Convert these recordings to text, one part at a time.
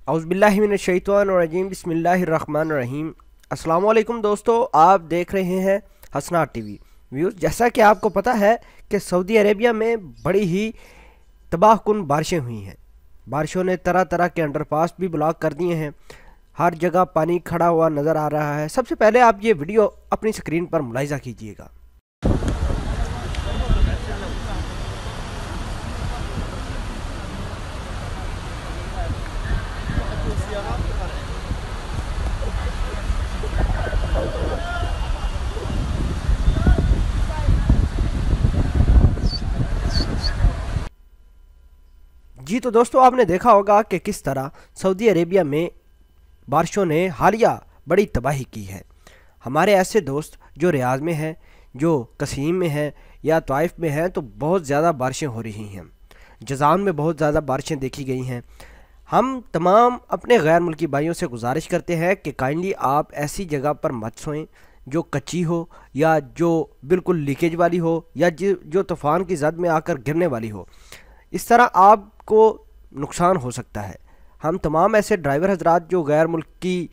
औज़ुबिल्लाहिमिनश्शैतानिर्रजीम बिस्मिल्लाहिर्रहमानिर्रहीम। अस्सलाम वालेकुम दोस्तों, आप देख रहे हैं हसनाट टीवी व्यूज़। जैसा कि आपको पता है कि सऊदी अरेबिया में बड़ी ही तबाहकुन बारिशें हुई हैं। बारिशों ने तरह तरह के अंडरपास भी ब्लॉक कर दिए हैं। हर जगह पानी खड़ा हुआ नज़र आ रहा है। सबसे पहले आप ये वीडियो अपनी स्क्रीन पर मुलाहिज़ा कीजिएगा। जी तो दोस्तों, आपने देखा होगा कि किस तरह सऊदी अरेबिया में बारिशों ने हालिया बड़ी तबाही की है। हमारे ऐसे दोस्त जो रियाज में हैं, जो कसीम में हैं या ताइफ में हैं, तो बहुत ज़्यादा बारिशें हो रही हैं। जज़ान में बहुत ज़्यादा बारिशें देखी गई हैं। हम तमाम अपने गैर मुल्की भाइयों से गुजारिश करते हैं कि काइंडली आप ऐसी जगह पर मत सोएं जो कच्ची हो या जो बिल्कुल लीकेज वाली हो या जो तूफ़ान की ज़द में आकर गिरने वाली हो। इस तरह आपको नुकसान हो सकता है। हम तमाम ऐसे ड्राइवर हजरात जो गैर मुल्की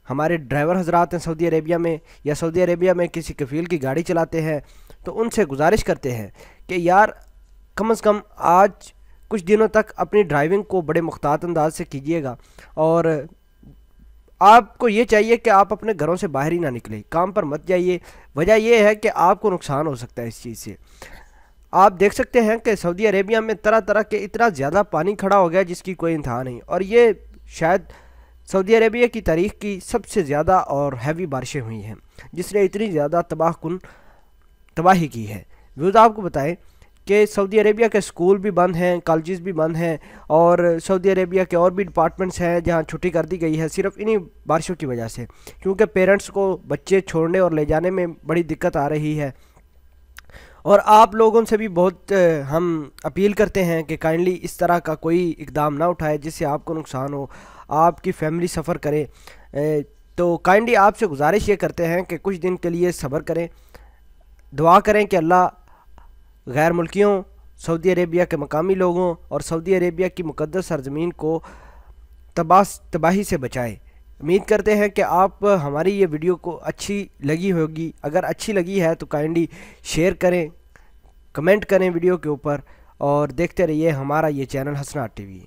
हमारे ड्राइवर हजरात हैं सऊदी अरेबिया में या सऊदी अरेबिया में किसी कफ़ील की गाड़ी चलाते हैं, तो उनसे गुजारिश करते हैं कि यार कम से कम आज कुछ दिनों तक अपनी ड्राइविंग को बड़े मुख्तात अंदाज से कीजिएगा। और आपको ये चाहिए कि आप अपने घरों से बाहर ही ना निकलें, काम पर मत जाइए। वजह यह है कि आपको नुकसान हो सकता है इस चीज़ से। आप देख सकते हैं कि सऊदी अरेबिया में तरह तरह के इतना ज़्यादा पानी खड़ा हो गया जिसकी कोई इंतहा नहीं, और ये शायद सऊदी अरेबिया की तारीख़ की सबसे ज़्यादा और हैवी बारिशें हुई हैं जिसने इतनी ज़्यादा तबाही की है। व्यूज़ आपको बताएं कि सऊदी अरेबिया के स्कूल भी बंद हैं, कॉलेजेस भी बंद हैं, और सऊदी अरेबिया के और भी डिपार्टमेंट्स हैं जहां छुट्टी कर दी गई है सिर्फ इन्हीं बारिशों की वजह से, क्योंकि पेरेंट्स को बच्चे छोड़ने और ले जाने में बड़ी दिक्कत आ रही है। और आप लोगों से भी बहुत हम अपील करते हैं कि काइंडली इस तरह का कोई इकदाम ना उठाए जिससे आपको नुकसान हो, आपकी फैमिली सफ़र करे। तो काइंडली आपसे गुजारिश ये करते हैं कि कुछ दिन के लिए सब्र करें, दुआ करें कि अल्लाह गैर मुल्कियों, सऊदी अरेबिया के मकामी लोगों और सऊदी अरेबिया की मुक़द्दस सरज़मीन को तबाही से बचाए। उम्मीद करते हैं कि आप हमारी ये वीडियो को अच्छी लगी होगी। अगर अच्छी लगी है तो काइंडली शेयर करें, कमेंट करें वीडियो के ऊपर, और देखते रहिए हमारा ये चैनल हसनाट टीवी।